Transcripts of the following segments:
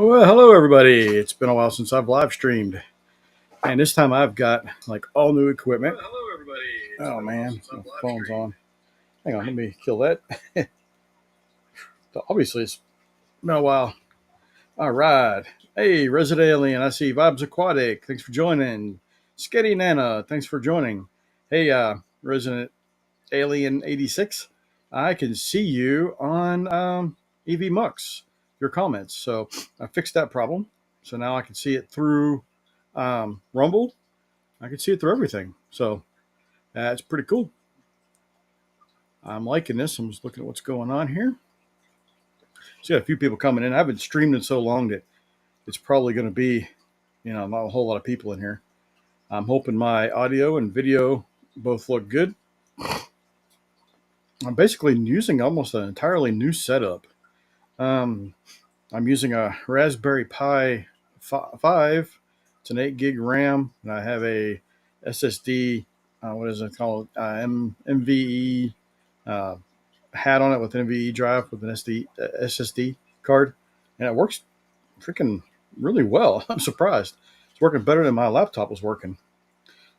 Well, hello everybody. It's been a while since I've live streamed, and this time I've got like all new equipment. Well, hello everybody. Oh man, my phone's on. Hang on, let me kill that. So obviously, it's been a while. All right. Hey, Resident Alien. I see Vibes Aquatic. Thanks for joining. Sketty Nana. Thanks for joining. Hey, Resident Alien 86. I can see you on EV Mux. Your comments. So I fixed that problem. So now I can see it through Rumble. I can see it through everything. So that's pretty cool. I'm liking this. I'm just looking at what's going on here. So got a few people coming in. I haven't streamed in so long that it's probably going to be, not a whole lot of people in here. I'm hoping my audio and video both look good. I'm basically using almost an entirely new setup. Um, I'm using a Raspberry Pi 5. It's an 8 gig RAM, and I have a SSD. What is it called? MVE uh, hat on it with an MVE drive with an SSD card, and it works freaking really well. I'm surprised. It's working better than my laptop was working.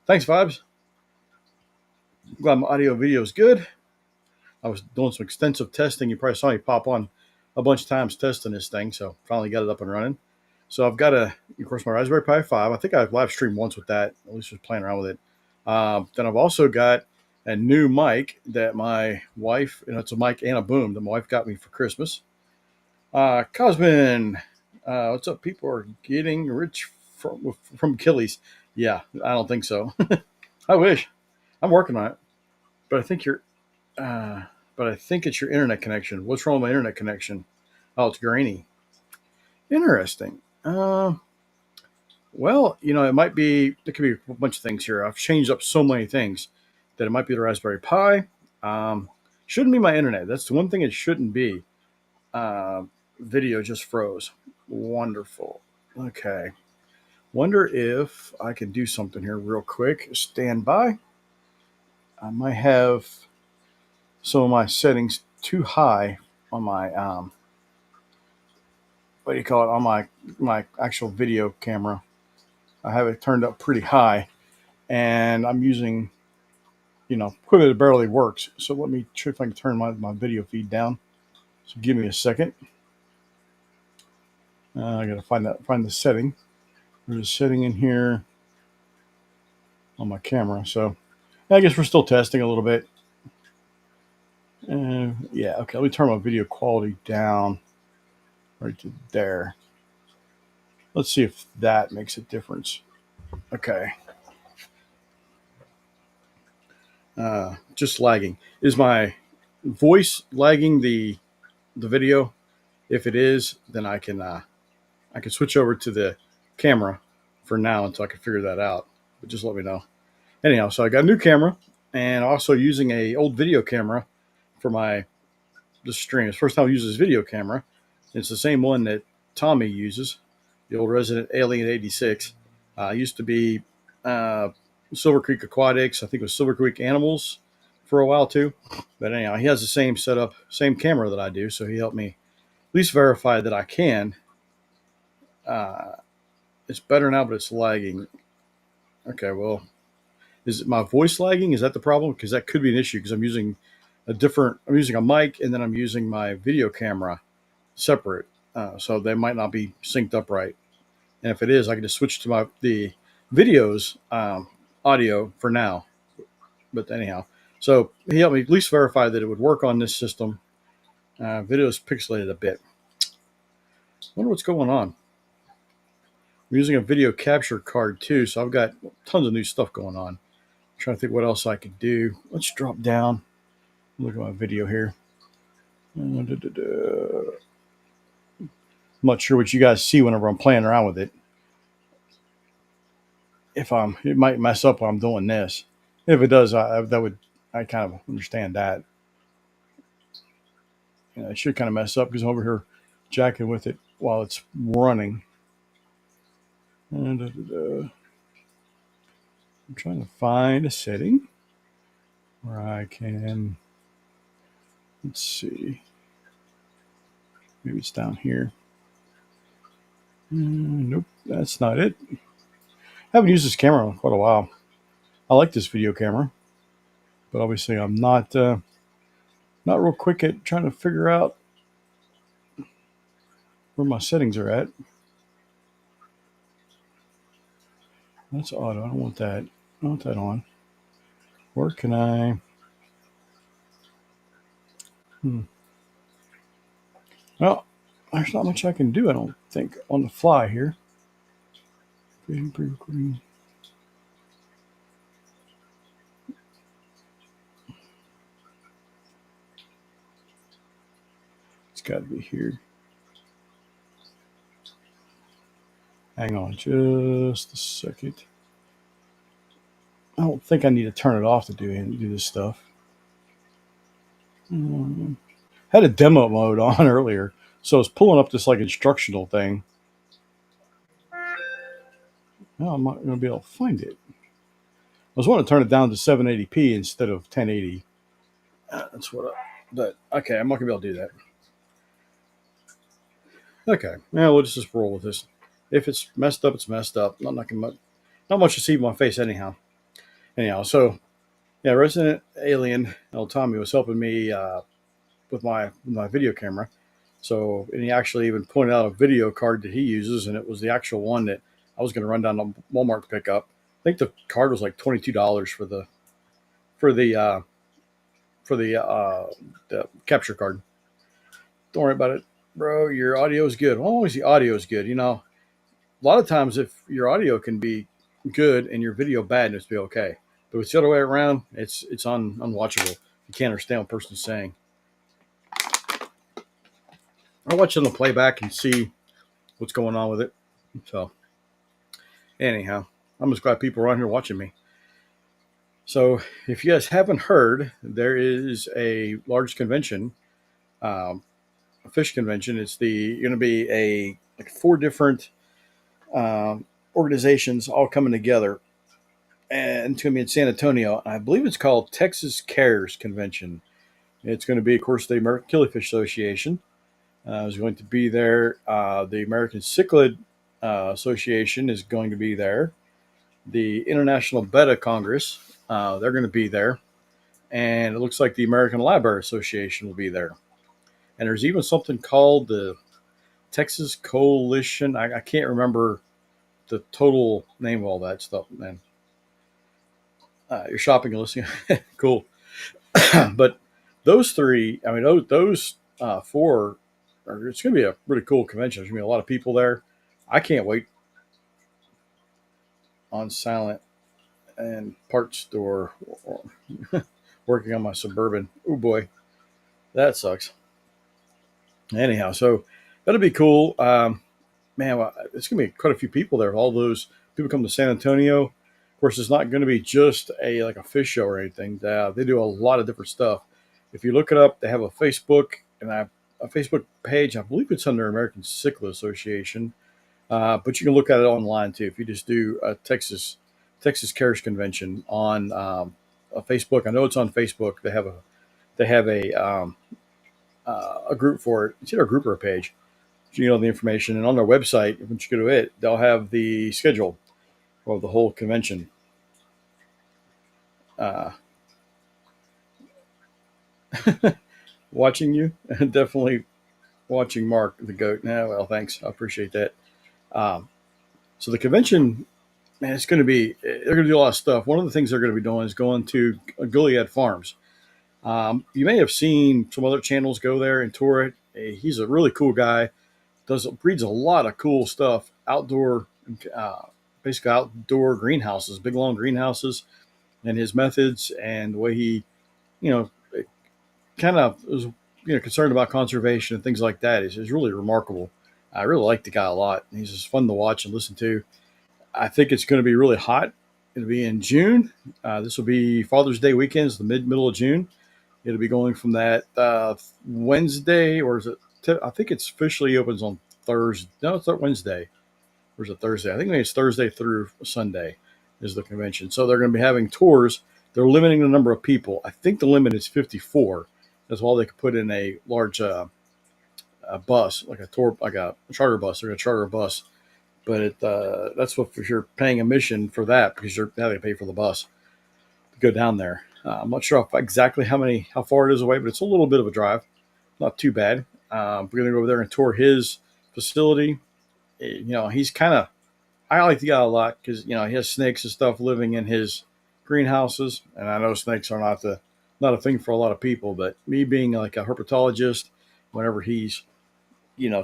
Thanks, Vibes. Glad my audio video is good. I was doing some extensive testing. You probably saw me pop on a bunch of times testing this thing, so finally got it up and running. So I've got of course, my Raspberry Pi 5. I think I've live streamed once with that. At least just playing around with it. Then I've also got a new mic that my wife, it's a mic and a boom that my wife got me for Christmas. Cosmin, what's up? People are getting rich from Killies. Yeah, I don't think so. I wish. I'm working on it, but I think uh, I think it's your internet connection. What's wrong with my internet connection? Oh, it's grainy. Interesting. Well, it might be, it could be a bunch of things here. I've changed up so many things that it might be the Raspberry Pi. Shouldn't be my internet. That's the one thing it shouldn't be. Uh, Video just froze. Wonderful. Okay. Wonder if I can do something here real quick. Stand by. I might have some of my settings too high on my what do you call it, on my actual video camera. I have it turned up pretty high, and I'm using equipment that barely works. So let me try if I can turn my video feed down. So give me a second. I gotta find the setting. There's a setting in here on my camera. So I guess we're still testing a little bit. Yeah, okay. Let me turn my video quality down right to there. Let's see if that makes a difference. Okay. Just lagging. Is my voice lagging the video? If it is, then I can switch over to the camera for now until I can figure that out. But just let me know. Anyhow, so I got a new camera and also using a old video camera for the stream. It's the first time I use this video camera. It's the same one that Tommy uses, the old Resident Alien 86. Used to be uh, Silver Creek Aquatics. I think it was Silver Creek Animals for a while too. But anyhow, he has the same setup, same camera that I do. So he helped me at least verify that I can. Uh, it's better now, but it's lagging. Okay, well, is it my voice lagging? Is that the problem? Because that could be an issue because I'm using a mic and then I'm using my video camera separate. So they might not be synced up right. And if it is, I can just switch to the videos audio for now. But anyhow, so he helped me at least verify that it would work on this system. Video is pixelated a bit. Wonder what's going on. I'm using a video capture card too, so I've got tons of new stuff going on. I'm trying to think what else I could do. Let's drop down. Look at my video here. I'm not sure what you guys see whenever I'm playing around with it. It might mess up while I'm doing this. If it does, I kind of understand that. It should kind of mess up because I'm over here jacking with it while it's running. I'm trying to find a setting where I can. Let's see. Maybe it's down here. Nope, that's not it. I haven't used this camera in quite a while. I like this video camera, but obviously I'm not real quick at trying to figure out where my settings are at. That's auto. I don't want that. I don't want that on. Where can I? Well, there's not much I can do, I don't think, on the fly here. Pre-recording. It's got to be here. Hang on just a second. I don't think I need to turn it off to do this stuff. Had a demo mode on earlier, so I was pulling up this like instructional thing. Now I'm not going to be able to find it. I was wanting to turn it down to 780p instead of 1080. That's what. But okay, I'm not going to be able to do that. Okay, yeah, we'll just roll with this. If it's messed up, it's messed up. Not much to see in my face anyhow. So yeah, Resident Alien, Tommy was helping me with my video camera. So, and he actually even pointed out a video card that he uses, and it was the actual one that I was going to run down to Walmart to pick up. I think the card was like $22 for the uh, the capture card. Don't worry about it, bro. Your audio is good. Well, always the audio is good. A lot of times if your audio can be good and your video bad, it's be okay. But if it's the other way around, it's unwatchable. You can't understand what a person's saying. I'll watch it on the playback and see what's going on with it. So, anyhow, I'm just glad people are on here watching me. So, if you guys haven't heard, there is a large convention, a fish convention. It's going to be like 4 different organizations all coming together, and it's going to be in San Antonio. I believe it's called Texas Cares Convention. It's going to be, of course, the American Killifish Association. Is going to be there. The American Cichlid Association is going to be there. The International Betta Congress, they're going to be there. And it looks like the American Library Association will be there. And there's even something called the Texas Coalition. I can't remember the total name of all that stuff, man. Your shopping and listening. Cool. But those 3, I mean, those 4, it's going to be a really cool convention. There's going to be a lot of people there. I can't wait. On silent and parts store, working on my Suburban. Oh boy, that sucks. Anyhow, so that'll be cool. Man, it's going to be quite a few people there. All those people come to San Antonio. Of course, it's not going to be just like a fish show or anything. They do a lot of different stuff. If you look it up, they have a Facebook a Facebook page. I believe it's under American Cichlid Association, but you can look at it online too. If you just do a Texas Cares Convention on a Facebook, I know it's on Facebook. They have a group for it. It's either a group or a page. So you know the information, and on their website, once you go to it, they'll have the schedule of the whole convention. Uh, Watching you, definitely watching Mark the goat. Yeah, well, thanks. I appreciate that. Um, so the convention, man, it's going to be. They're going to do a lot of stuff. One of the things they're going to be doing is going to Goliad Farms. You may have seen some other channels go there and tour it. He's a really cool guy. Breeds a lot of cool stuff. Uh, Basically outdoor greenhouses, big long greenhouses, and his methods and the way he, you know, kind of was, concerned about conservation and things like that is really remarkable. I really like the guy a lot. He's just fun to watch and listen to. I think it's going to be really hot. It'll be in June. This will be Father's Day weekend, the middle of June. It'll be going from that Wednesday, or is it? I think it's officially opens on Thursday. No, it's not Wednesday. Or is it Thursday? I think maybe it's Thursday through Sunday is the convention. So they're going to be having tours. They're limiting the number of people. I think the limit is 54. That's why they could put in a large a bus, like a charter bus. They're going to charter a bus but that's what if you're paying admission for that because you're now they pay for the bus to go down there. I'm not sure exactly how far it is away, but it's a little bit of a drive. Not too bad. We're gonna go over there and tour his facility. He's kind of I like the guy a lot because he has snakes and stuff living in his greenhouses, and I know snakes are not a thing for a lot of people. But me being like a herpetologist, whenever he's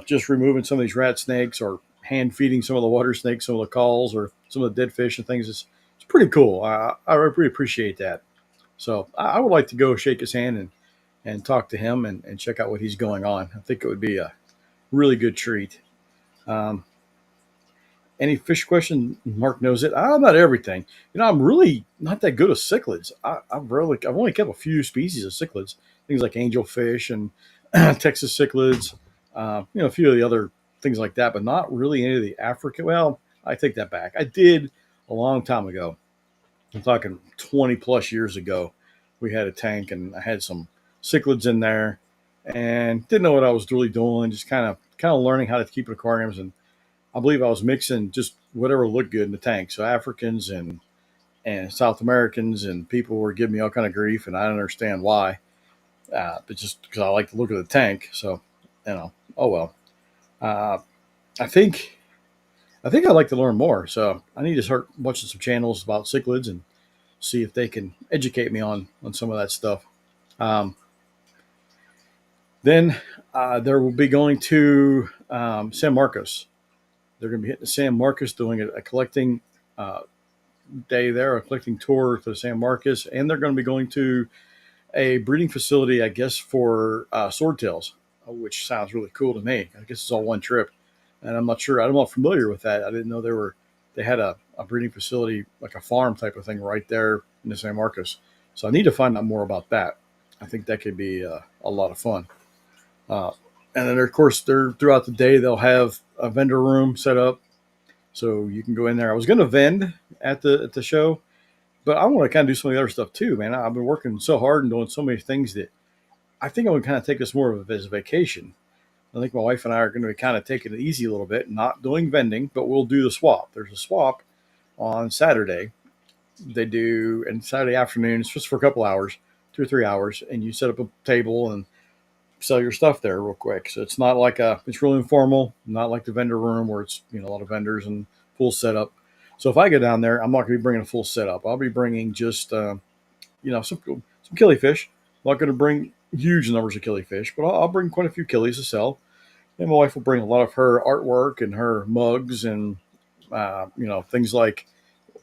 just removing some of these rat snakes or hand feeding some of the water snakes, some of the calls or some of the dead fish and things, it's pretty cool. I really appreciate that. So I would like to go shake his hand and talk to him and check out what he's going on. I think it would be a really good treat. Um, any fish question? Mark knows it. Not everything. I'm really not that good at cichlids. I've only kept a few species of cichlids, things like angelfish and Texas cichlids. A few of the other things like that, but not really any of the African. Well, I take that back. I did a long time ago. I'm talking 20 plus years ago. We had a tank and I had some cichlids in there, and didn't know what I was really doing. Just kind of learning how to keep aquariums, and I believe I was mixing just whatever looked good in the tank. So Africans and South Americans, and people were giving me all kind of grief, and I don't understand why. But just because I like the look of the tank, so oh well. Uh, I think I'd like to learn more, so I need to start watching some channels about cichlids and see if they can educate me on some of that stuff. Um, then there will be going to San Marcos. They're going to be hitting San Marcos, doing a collecting uh, day there, a collecting tour to San Marcos, and they're going to be going to a breeding facility, I guess, for swordtails, which sounds really cool to me. I guess it's all one trip, and I'm not sure. I'm not familiar with that. I didn't know they had a breeding facility, like a farm type of thing, right there in the San Marcos. So I need to find out more about that. I think that could be a lot of fun. Uh, and then, of course, throughout the day they'll have a vendor room set up, so you can go in there. I was going to vend at the show, but I want to kind of do some of the other stuff too, man. I've been working so hard and doing so many things that I think I'm going to kind of take this more of as a vacation. I think my wife and I are going to be kind of taking it easy a little bit, not doing vending, but we'll do the swap. There's a swap on Saturday. They do, and Saturday afternoon, it's just for a couple hours, 2 or 3 hours, and you set up a table and sell your stuff there real quick. So it's not like it's really informal, not like the vendor room where it's a lot of vendors and full setup. So if I go down there, I'm not going to be bringing a full setup. I'll be bringing just some killifish. I'm not going to bring huge numbers of killifish, but I'll bring quite a few killies to sell. And my wife will bring a lot of her artwork and her mugs and things like,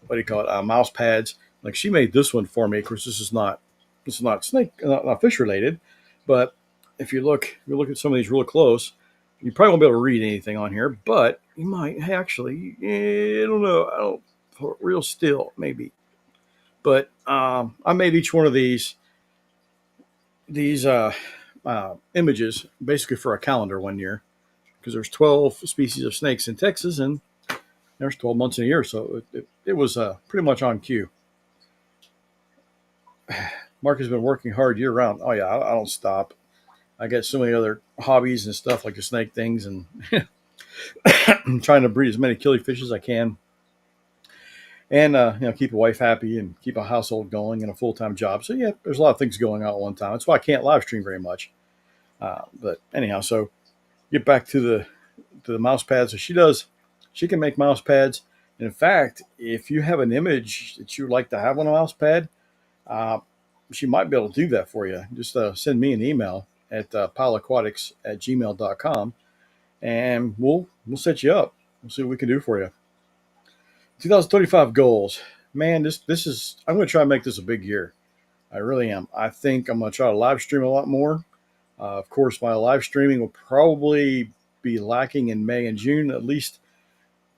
what do you call it, mouse pads. Like she made this one for me. Of course, this is not snake, not fish related, but if you look at some of these real close, you probably won't be able to read anything on here, but you might actually. I don't know. I don't real still maybe, but I made each one of these images basically for a calendar one year because there's 12 species of snakes in Texas and there's 12 months in a year, so it was pretty much on cue. Mark has been working hard year round. Oh yeah, I don't stop. I got so many other hobbies and stuff like the snake things, and I'm trying to breed as many killifish as I can, and keep a wife happy and keep a household going and a full time job. So yeah, there's a lot of things going on at one time. That's why I can't live stream very much. But anyhow, so get back to the mouse pads. So she can make mouse pads. And in fact, if you have an image that you would like to have on a mouse pad, uh, she might be able to do that for you. Just send me an email at pileaquatics@gmail.com, and we'll set you up. We'll see what we can do for you. 2025 goals. Man, this is, I'm going to try and make this a big year. I really am. I think I'm going to try to live stream a lot more. Of course, my live streaming will probably be lacking in May and June, at least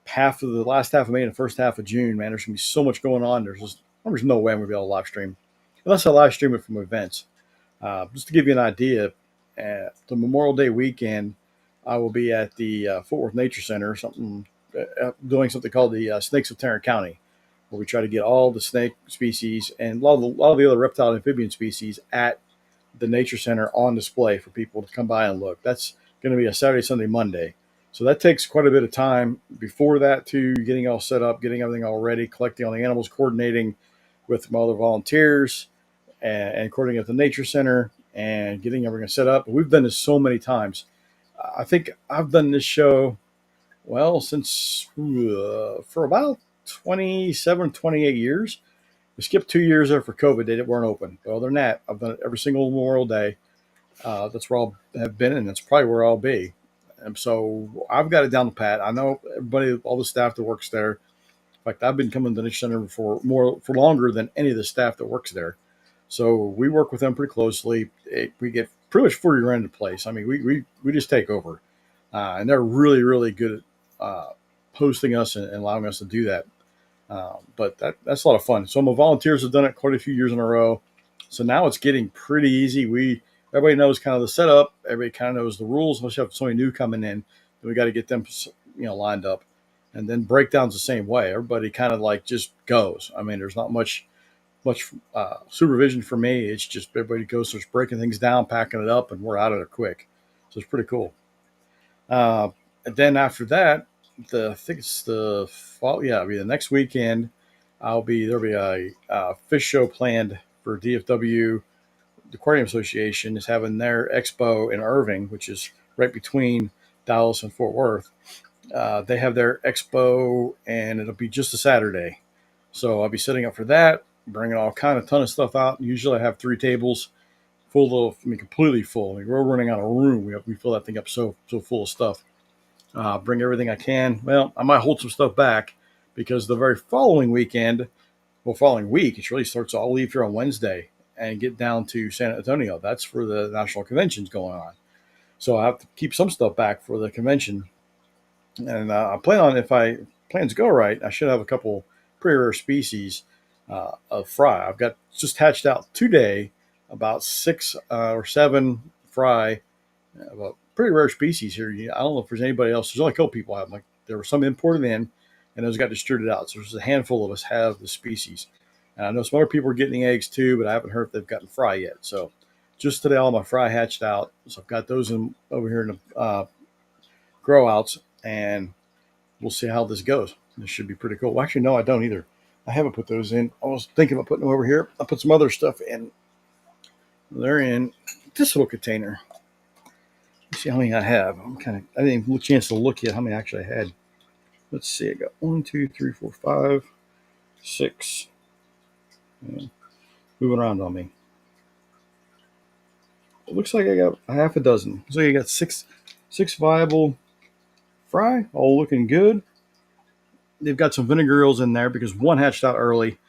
half of the last half of May and the first half of June. Man, there's going to be so much going on. There's no way I'm going to be able to live stream unless I live stream it from events. Just to give you an idea, at the Memorial Day weekend, I will be at the Fort Worth Nature Center, doing something called the Snakes of Tarrant County, where we try to get all the snake species and a lot of the other reptile and amphibian species at the Nature Center on display for people to come by and look. That's going to be a Saturday, Sunday, Monday. So that takes quite a bit of time before that, to getting all set up, getting everything all ready, collecting all the animals, coordinating with my other volunteers, and coordinating at the nature center and getting everything set up. We've done this so many times. I think I've done this show, well, since for about 27, 28 years. We skipped 2 years there for COVID. They weren't open. But other than that, I've done it every single Memorial Day. That's where I'll have been, and that's probably where I'll be. And so I've got it down the pat. I know everybody, all the staff that works there. In fact, I've been coming to the Nature Center for longer than any of the staff that works there. So we work with them pretty closely. We get pretty much free rent into place. I mean, we just take over, and they're really, really good at hosting us and allowing us to do that. But that's a lot of fun. So my volunteers have done it quite a few years in a row. So now it's getting pretty easy. Everybody knows kind of the setup. Everybody kind of knows the rules. We have somebody new coming in. We got to get them, lined up, and then breakdowns the same way. Everybody kind of like just goes. I mean, there's not much supervision for me. It's just everybody goes, starts breaking things down, packing it up, and we're out of there quick. So it's pretty cool. And then after that, I think it's the fall. Yeah, it'll be the next weekend. There'll be a fish show planned for DFW. The Aquarium Association is having their expo in Irving, which is right between Dallas and Fort Worth. They have their expo, and it'll be just a Saturday. So I'll be setting up for that, bringing all kind of ton of stuff out. Usually I have 3 tables full of, completely full. I mean, we're running out of room. We fill that thing up so full of stuff. Bring everything I can. Well, I might hold some stuff back because the very following week, it really starts. I'll leave here on Wednesday and get down to San Antonio. That's for the national conventions going on. So I have to keep some stuff back for the convention. And I plan on, if plans go right, I should have a couple pretty rare species of fry. I've got just hatched out today about 6 or 7 fry, about pretty rare species here. I don't know if there's anybody else. There's only a couple people have. Like, there were some imported in, and those got distributed out. So there's a handful of us have the species. And I know some other people are getting eggs too, but I haven't heard if they've gotten fry yet. So just today, all my fry hatched out. So I've got those over here in the grow outs, and we'll see how this goes. This should be pretty cool. Well, actually, no, I don't either. I haven't put those in. I was thinking about putting them over here. I'll put some other stuff in. They're in this little container. Let's see how many I have. I didn't even get a chance to look yet how many actually I had. Let's see. I got 1, 2, 3, 4, 5, 6. Yeah, moving around on me. It looks like I got a half a dozen. So I got six viable fry, all looking good. They've got some vinegar eels in there because one hatched out early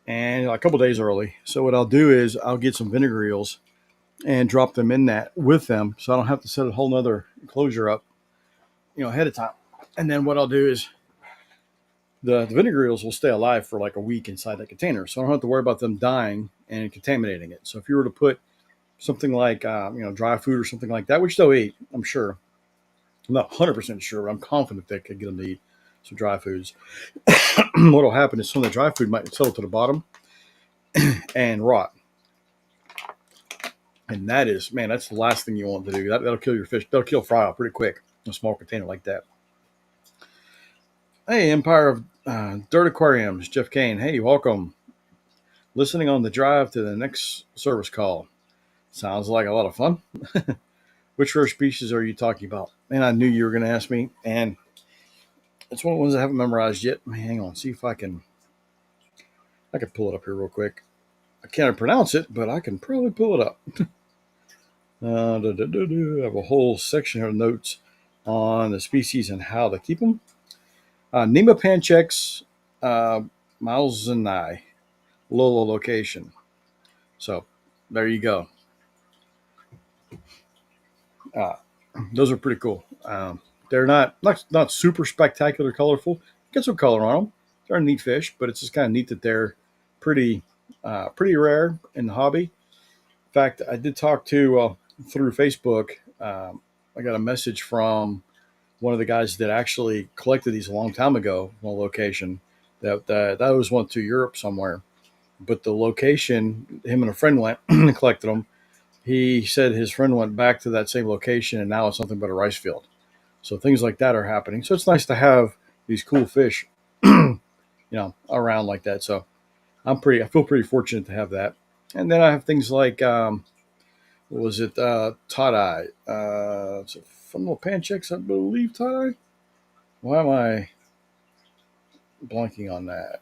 and a couple days early. So what I'll do is I'll get some vinegar eels and drop them in that with them, so I don't have to set a whole nother enclosure up, ahead of time. And then what I'll do is the vinegar eels will stay alive for like a week inside that container, so I don't have to worry about them dying and contaminating it. So if you were to put something like dry food or something like that, which they'll eat, I'm sure. I'm not 100% sure, but I'm confident they could get them to eat some dry foods. What will happen is some of the dry food might settle to the bottom and rot. And that's the last thing you want to do. That'll kill your fish. That'll kill fry out pretty quick in a small container like that. Hey, Empire of Dirt Aquariums, Jeff Kane. Hey, welcome. Listening on the drive to the next service call. Sounds like a lot of fun. Which rare species are you talking about? Man, I knew you were going to ask me. And it's one of the ones I haven't memorized yet. Hang on, see if I can pull it up here real quick. I can't pronounce it, but I can probably pull it up. I have a whole section of notes on the species and how to keep them. Nema Panchex, Malzani, Lola location. So there you go. Those are pretty cool. They're not super spectacular, colorful. Get some color on them. They're a neat fish, but it's just kind of neat that they're pretty rare in the hobby. In fact, I did talk to through Facebook. I got a message from one of the guys that actually collected these a long time ago on a location that was one to Europe somewhere. But the location, him and a friend went and collected them. He said his friend went back to that same location, and now it's nothing but a rice field. So things like that are happening. So it's nice to have these cool fish, around like that. So I feel pretty fortunate to have that. And then I have things like, what was it? Tie-dye. Is it fundamental panchecks, I believe, tie-dye? Why am I blanking on that?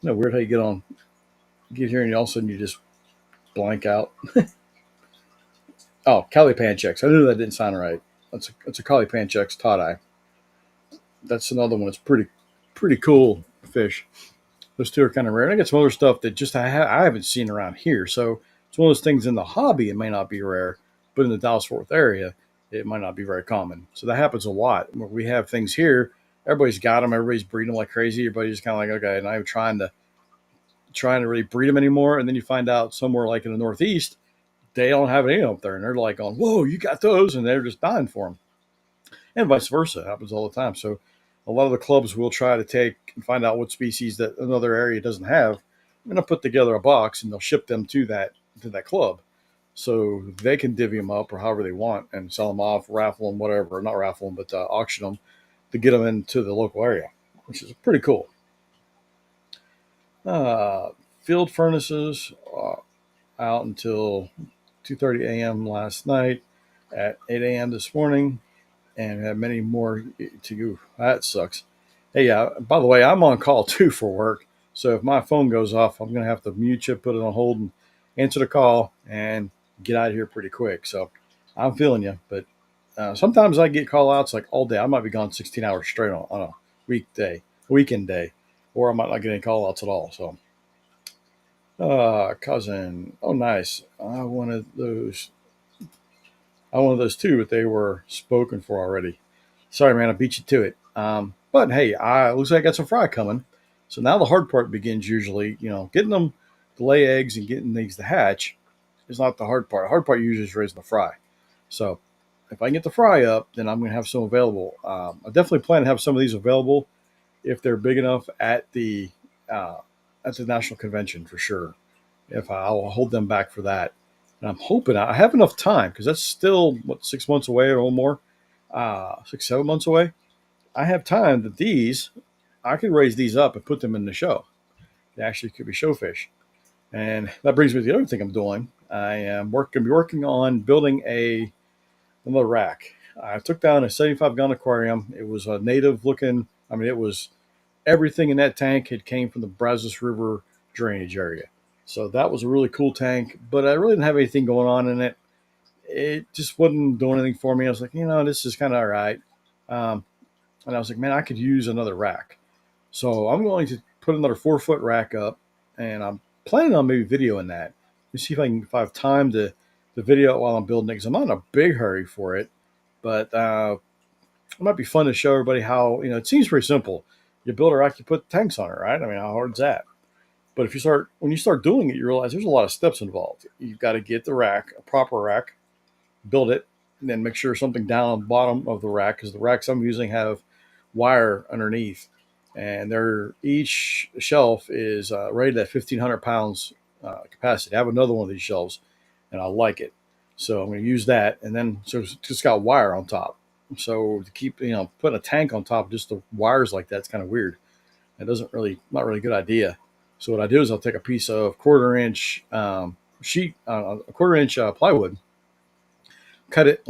No, weird how you get here and all of a sudden you just blank out. Oh, Cali Panchecks. I knew that didn't sound right. That's a Cali Panchecks tie-dye. That's another one. It's pretty cool fish. Those two are kind of rare. And I got some other stuff that just I haven't seen around here. So it's one of those things in the hobby. It may not be rare, but in the Dallas Fort Worth area, it might not be very common. So that happens a lot. Where we have things here, everybody's got them. Everybody's breeding them like crazy. Everybody's kind of like, okay, and I'm trying to really breed them anymore. And then you find out somewhere like in the Northeast, they don't have any up there, and they're like, going, "Whoa, you got those!" And they're just dying for them, and vice versa. It happens all the time. So a lot of the clubs will try to take and find out what species that another area doesn't have, and they'll put together a box and they'll ship them to that club, so they can divvy them up or however they want and sell them off, raffle them, whatever, not raffle them, but auction them to get them into the local area, which is pretty cool. Uh, Field furnaces out until 2:30 a.m. last night, at 8 a.m. this morning, and have many more to go. That sucks. Hey, by the way, I'm on call too for work. So if my phone goes off, I'm going to have to mute you, put it on hold, and answer the call and get out of here pretty quick. So I'm feeling you. But sometimes I get call outs like all day. I might be gone 16 hours straight on a weekend day, or I might not get any call outs at all. So, cousin. Oh, nice. I wanted those too, but they were spoken for already. Sorry, man, I beat you to it. But hey, looks like I got some fry coming. So now the hard part begins usually. Getting them to lay eggs and getting these to hatch is not the hard part. The hard part usually is raising the fry. So if I can get the fry up, then I'm going to have some available. I definitely plan to have some of these available if they're big enough uh, at the national convention for sure. If I'll hold them back for that, and I'm hoping I have enough time because that's still 6 months away or more, 6 7 months away. I have time that I could raise these up and put them in the show. They actually could be showfish, and that brings me to the other thing I'm doing. I am going to be working on building another rack. I took down a 75-gallon aquarium. It was a native looking. I mean, it was everything in that tank had came from the Brazos River drainage area. So that was a really cool tank, but I really didn't have anything going on in it. It just wasn't doing anything for me. I was like, this is kind of all right. Um, and I was like, man, I could use another rack. So I'm going to put another 4-foot rack up, and I'm planning on maybe videoing that. Let's see if I have time to video it while I'm building it, because I'm not in a big hurry for it. But it might be fun to show everybody how, it seems pretty simple. You build a rack, you put tanks on it, right? I mean, how hard is that? But when you start doing it, you realize there's a lot of steps involved. You've got to get the rack, a proper rack, build it, and then make sure something down on the bottom of the rack, because the racks I'm using have wire underneath, and each shelf is rated at 1,500 pounds capacity. I have another one of these shelves, and I like it, so I'm going to use that. And then so it's just got wire on top. So to keep putting a tank on top of just the wires like that's kind of weird. It not really a good idea. So what I do is I'll take a piece of quarter-inch sheet, a quarter-inch plywood, cut it,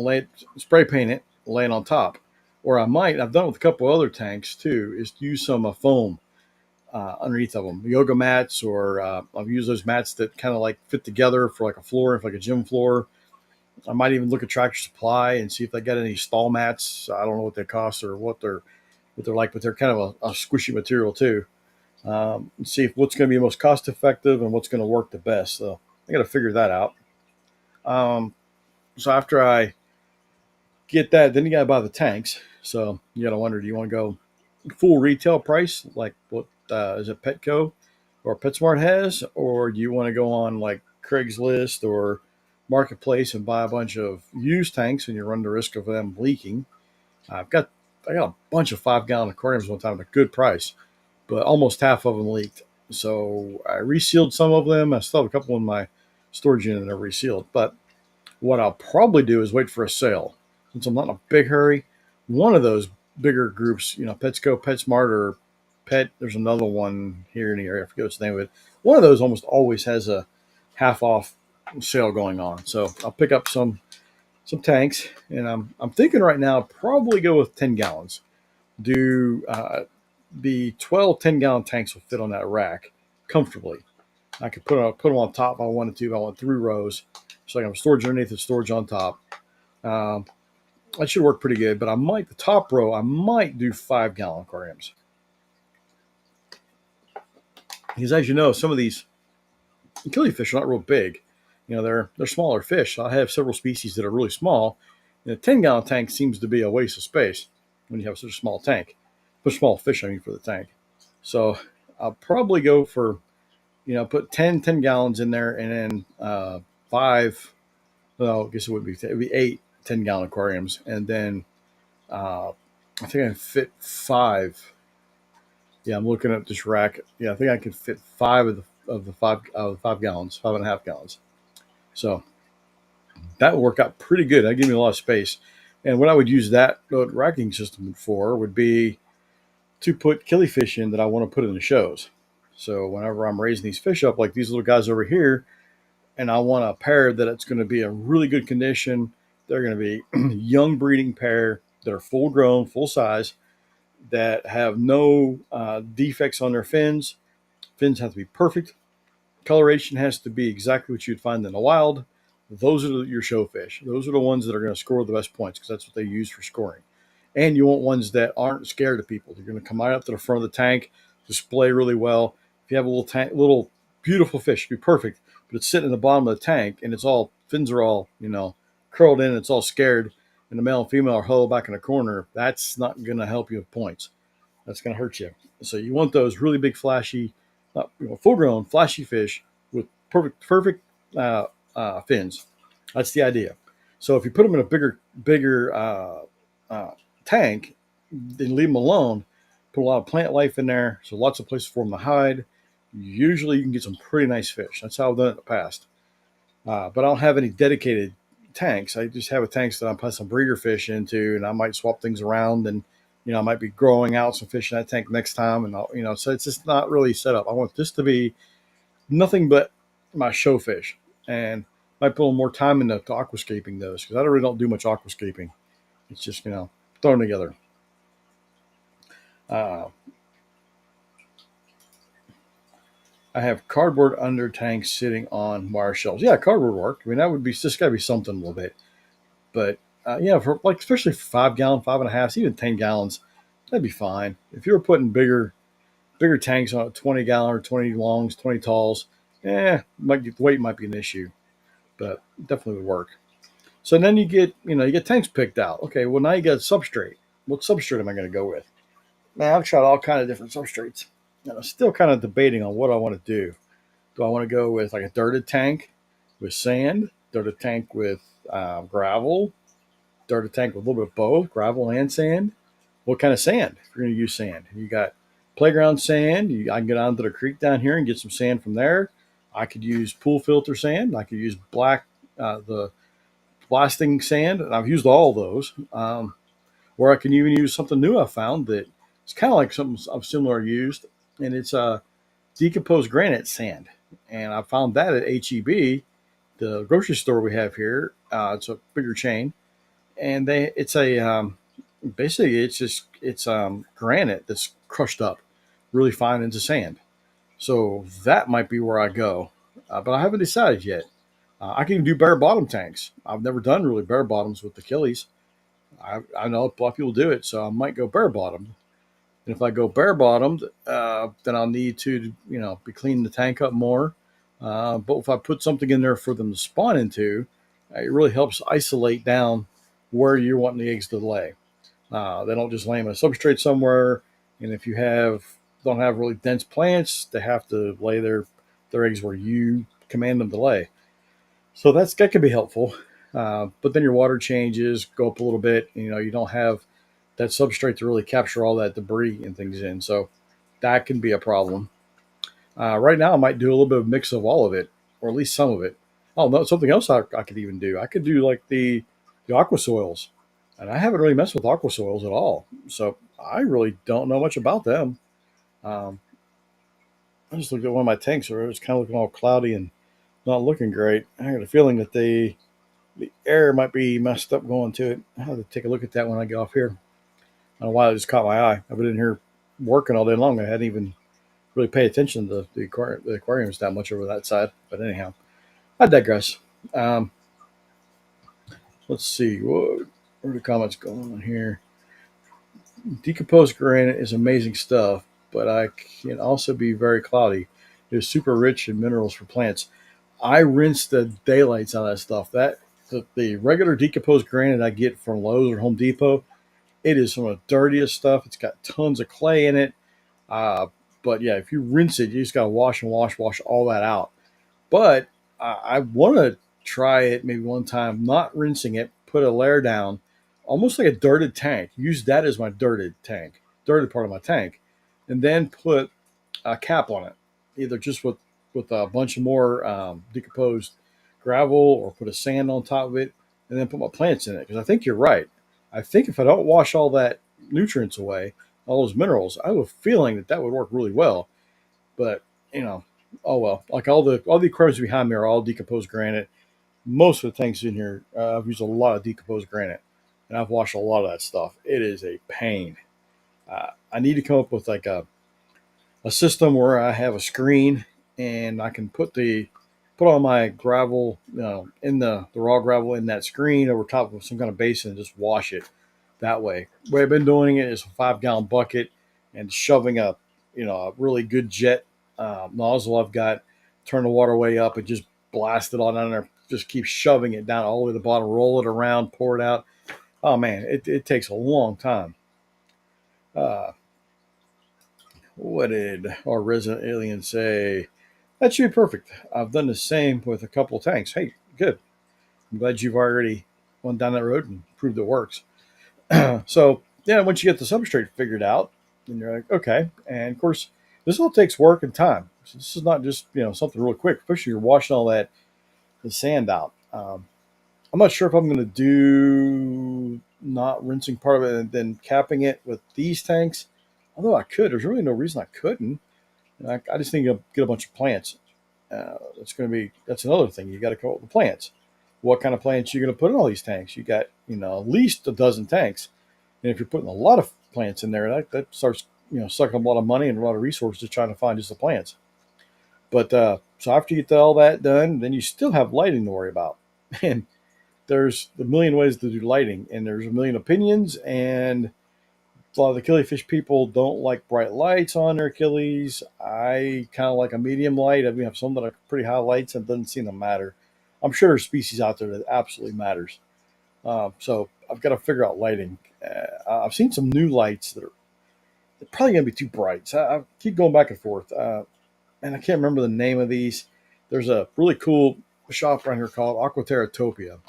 spray paint it, lay it on top. Or I've done it with a couple other tanks too, is to use some foam underneath of them, yoga mats, or I've used those mats that kind of like fit together for like a floor, like a gym floor. I might even look at Tractor Supply and see if they got any stall mats. I don't know what they cost or what they're like, but they're kind of a squishy material too. And see what's going to be most cost effective and what's going to work the best. So I got to figure that out. So after I get that, then you got to buy the tanks. So you got to wonder, do you want to go full retail price like what is it Petco or PetSmart has, or do you want to go on like Craigslist or Marketplace and buy a bunch of used tanks and you run the risk of them leaking? I got a bunch of 5-gallon aquariums one time at a good price, but almost half of them leaked. So I resealed some of them. I still have a couple in my storage unit that are resealed. But What I'll probably do is wait for a sale. Since I'm not in a big hurry, one of those bigger groups, Petsco, PetSmart, or there's another one here in the area. I forget what's the name of it. One of those almost always has a half off sale going on. So I'll pick up some tanks, and I'm thinking right now probably go with 10 gallons. Do the 12 10-gallon tanks will fit on that rack comfortably. I could put them on top if I wanted to. If I want 3 rows, so I can have storage underneath and storage on top. Um, that should work pretty good. But the top row, I might do 5-gallon aquariums, because as you know, some of these killifish are not real big. They're smaller fish. I have several species that are really small. And a 10-gallon tank seems to be a waste of space when you have such a small tank. Put small fish, I mean, for the tank. So I'll probably go for, put 10 gallons in there, and then five, well, I guess it'd be 8 10-gallon aquariums. And then I think I can fit 5. Yeah, I'm looking at this rack. Yeah, I think I can fit 5 of the 5 gallons, 5.5 gallons. So that would work out pretty good. That give me a lot of space. And what I would use that racking system for would be to put killifish in that I want to put in the shows. So whenever I'm raising these fish up, like these little guys over here, and I want a pair that it's going to be a really good condition, they're going to be young breeding pair that are full grown, full size, that have no defects on their fins. Fins have to be perfect. Coloration has to be exactly what you'd find in the wild. Those are your show fish. Those are the ones that are going to score the best points, because that's what they use for scoring. And you want ones that aren't scared of people. They're going to come right up to the front of the tank, display really well. If you have a little beautiful fish, it'd be perfect. But it's sitting in the bottom of the tank, and fins are all curled in. It's all scared, and the male and female are huddled back in the corner. That's not going to help you with points. That's going to hurt you. So you want those really big, flashy, full-grown, flashy fish with perfect fins. That's the idea. So if you put them in a bigger tank, then leave them alone. Put a lot of plant life in there, so lots of places for them to hide. Usually, you can get some pretty nice fish. That's how I've done it in the past. But I don't have any dedicated tanks. I just have a tanks that I put some breeder fish into, and I might swap things around, and I might be growing out some fish in that tank next time, and so it's just not really set up. I want this to be nothing but my show fish, and might put a little more time into aquascaping those, because I really don't do much aquascaping. It's just thrown together. I have cardboard under tanks sitting on wire shelves. Yeah, cardboard work. I mean, that would be just got to be something a little bit. But for especially for 5-gallon, 5.5, even 10 gallons, that'd be fine. If you were putting bigger tanks on a 20-gallon or 20 longs, 20 talls, the weight might be an issue, but definitely would work. So then you get tanks picked out. Okay, well, now you got substrate. What substrate am I going to go with? Man, I've tried all kind of different substrates, and I'm still kind of debating on what I want to do. Do I want to go with like a dirted tank with sand, dirted tank with gravel, dirted tank with a little bit of both, gravel and sand? What kind of sand? If you're going to use sand, you got playground sand. I can get down to the creek down here and get some sand from there. I could use pool filter sand. I could use the blasting sand, and I've used all those. Or I can even use something new I found that it's kind of like something I've similar used, and it's decomposed granite sand. And I found that at HEB, the grocery store we have here. It's a bigger chain, and basically it's granite that's crushed up really fine into sand. So that might be where I go, but I haven't decided yet. I can even do bare bottom tanks. I've never done really bare bottoms with the Killies. I know a lot of people do it, so I might go bare bottom. And if I go bare bottomed, then I'll need to, be cleaning the tank up more. But if I put something in there for them to spawn into, it really helps isolate down where you're wanting the eggs to lay. They don't just lay them in a substrate somewhere. And if you don't have really dense plants, they have to lay their eggs where you command them to lay. So that can be helpful. But then your water changes, go up a little bit. You don't have that substrate to really capture all that debris and things in. So that can be a problem. Right now, I might do a little bit of mix of all of it, or at least some of it. Oh no, something else I could even do. I could do like the aqua soils, and I haven't really messed with aqua soils at all. So I really don't know much about them. Um, I just looked at one of my tanks where it was kind of looking all cloudy and not looking great. I got a feeling that the air might be messed up going to it. I have to take a look at that when I get off here. I don't know why it just caught my eye. I've been in here working all day long. I hadn't even really paid attention to the aquariums that much over that side. But anyhow, I digress. Um, let's see. Where are the comments going on here? Decomposed granite is amazing stuff, but I can also be very cloudy. It is super rich in minerals for plants. I rinse the daylights out of that stuff. The regular decomposed granite I get from Lowe's or Home Depot, it is some of the dirtiest stuff. It's got tons of clay in it. Uh, but yeah, if you rinse it, you just got to wash and wash all that out. But I want to try it maybe one time, not rinsing it, put a layer down, almost like a dirted tank. Use that as my dirted part of my tank, and then put a cap on it, either just with a bunch of more decomposed gravel or put a sand on top of it, and then put my plants in it. Because I think you're right. I think if I don't wash all that nutrients away, all those minerals, I have a feeling that would work really well. But you know, oh well. Like all the aquariums behind me are all decomposed granite. Most of the tanks in here, I've used a lot of decomposed granite, and I've washed a lot of that stuff. It is a pain. I need to come up with like a system where I have a screen and I can put all my gravel, in the raw gravel in that screen over top of some kind of basin and just wash it that way. The way I've been doing it is a 5 gallon bucket and shoving a really good jet nozzle I've got, turn the water way up and just blast it all down there. Just keep shoving it down all the way to the bottom, roll it around, pour it out. Oh man, it takes a long time. Uh, what did our resident alien say? That should be perfect. I've done the same with a couple of tanks. Hey, good. I'm glad you've already went down that road and proved it works. So, yeah, once you get the substrate figured out, then you're like, okay. And of course, this all takes work and time. So this is not just something real quick. Especially you're washing all the sand out. I'm not sure if I'm going to do not rinsing part of it and then capping it with these tanks. Although I could, there's really no reason I couldn't. I just need to get a bunch of plants. That's another thing. You got to come up with plants. What kind of plants you're going to put in all these tanks? You got at least a dozen tanks, and if you're putting a lot of plants in there, that starts sucking up a lot of money and a lot of resources trying to find just the plants. But so after you get all that done, then you still have lighting to worry about, and there's a million ways to do lighting, and there's a million opinions, and a lot of the killifish people don't like bright lights on their killies. I kind of like a medium light. I mean, I have some that are pretty high lights and it doesn't seem to matter. I'm sure there's species out there that absolutely matters. So I've got to figure out lighting. I've seen some new lights that are they're probably going to be too bright. So I keep going back and forth. And I can't remember the name of these. There's a really cool shop around here called Aquaterratopia.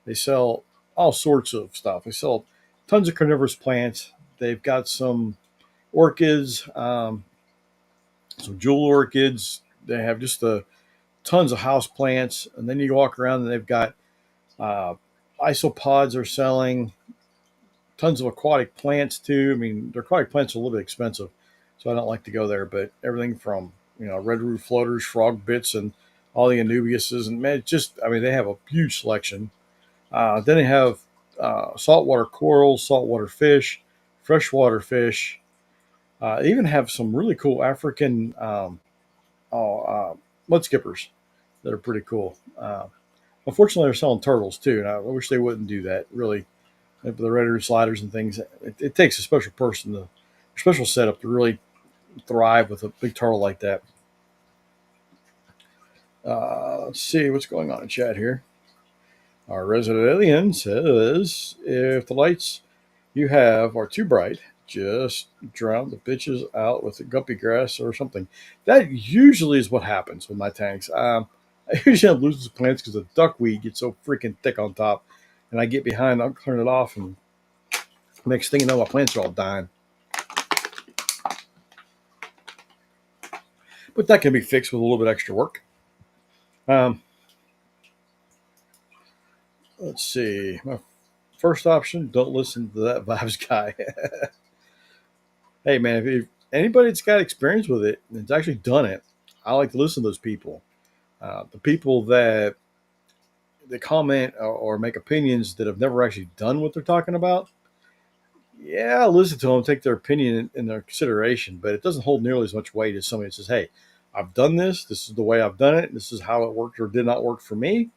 They sell all sorts of stuff. They sell tons of carnivorous plants. They've got some orchids, some jewel orchids. They have just tons of house plants. And then you walk around and they've got uh, isopods are selling, tons of aquatic plants too. I mean, their aquatic plants are a little bit expensive, so I don't like to go there. But everything from red root floaters, frog bits, and all the anubiuses, and man, they have a huge selection. Then they have saltwater corals, saltwater fish, freshwater fish. They even have some really cool African oh, mud skippers that are pretty cool. Unfortunately, they're selling turtles too, and I wish they wouldn't do that. Really, the red root sliders and things. It takes a special person, a special setup to really thrive with a big turtle like that. Let's see what's going on in chat here. Our resident alien says, if the lights you have are too bright, just drown the bitches out with the guppy grass or something. That usually is what happens with my tanks. I usually have losing plants because the duckweed gets so freaking thick on top, and I get behind, I'll turn it off, and next thing you know, my plants are all dying. But that can be fixed with a little bit extra work. Um, Let's see. My first option: don't listen to that vibes guy. Hey man, if anybody that's got experience with it and it's actually done it, I like to listen to those people. The people that comment or make opinions that have never actually done what they're talking about. Yeah, I listen to them, take their opinion in their consideration, but it doesn't hold nearly as much weight as somebody that says, "Hey, I've done this. This is the way I've done it. This is how it worked or did not work for me."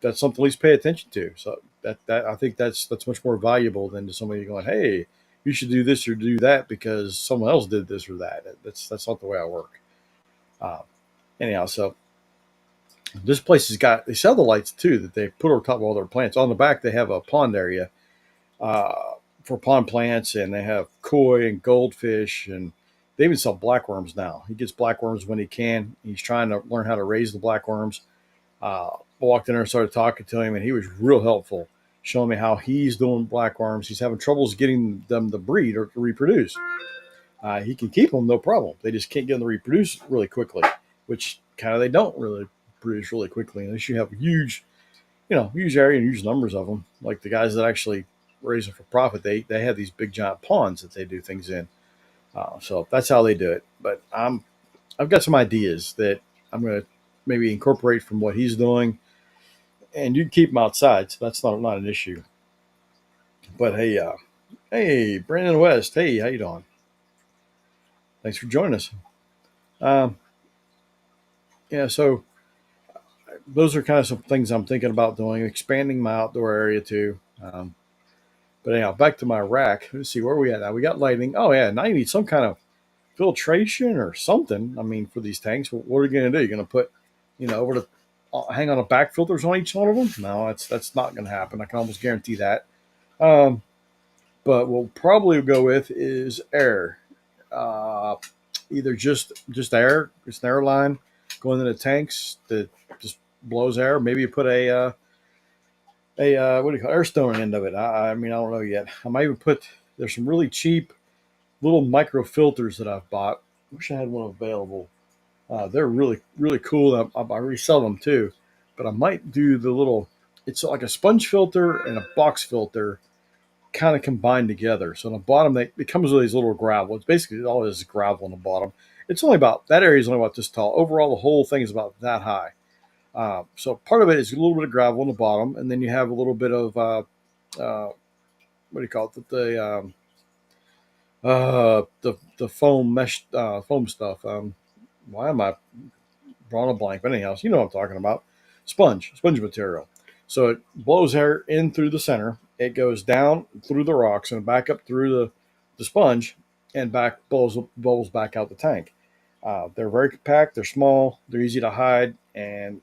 That's something to at least pay attention to. So that I think that's much more valuable than to somebody going, "Hey, you should do this or do that because someone else did this or that." That's not the way I work. Uh, Anyhow, so this place has got they sell the lights too that they put over top of all their plants. On the back, they have a pond area uh, for pond plants, and they have koi and goldfish, and they even sell blackworms now. He gets blackworms when he can. He's trying to learn how to raise the blackworms. Walked in there and started talking to him, and he was real helpful, showing me how he's doing blackworms. He's having troubles getting them to breed or to reproduce. He can keep them, no problem. They just can't get them to reproduce really quickly, which kind of they don't really produce really quickly unless you have huge, huge area and huge numbers of them. Like the guys that actually raise them for profit, they have these big giant ponds that they do things in. So that's how they do it. But I've got some ideas that I'm going to maybe incorporate from what he's doing, and you can keep them outside, so that's not an issue. But hey, Brandon West, hey, how you doing? Thanks for joining us. Um, yeah, so those are kind of some things I'm thinking about doing, expanding my outdoor area too. But anyhow, back to my rack. Let's see where we at now. We got lighting. Oh yeah, now you need some kind of filtration or something. I mean, for these tanks, what are you going to do? You're going to put, over the hang on a back filters on each one of them? No, that's not going to happen. I can almost guarantee that. Um, but what we'll probably go with is air. Uh, Either just air, it's an air line going into the tanks that just blows air. Maybe you put a what do you call it, air stone end of it. I mean, I don't know yet. I might even put there's some really cheap little micro filters that I've bought. Wish I had one available. They're really cool. I resell them too, but I might do the little. It's like a sponge filter and a box filter kind of combined together. So on the bottom, it comes with these little gravel. It's basically all it is gravel on the bottom. It's only about that area is only about this tall. Overall, the whole thing is about that high. So part of it is a little bit of gravel on the bottom, and then you have a little bit of what do you call it? The foam mesh foam stuff. Why am I drawing a blank? But anyhow, so you know what I'm talking about. Sponge material. So it blows air in through the center. It goes down through the rocks and back up through the sponge and back blows back out the tank. They're very compact. They're small. They're easy to hide, and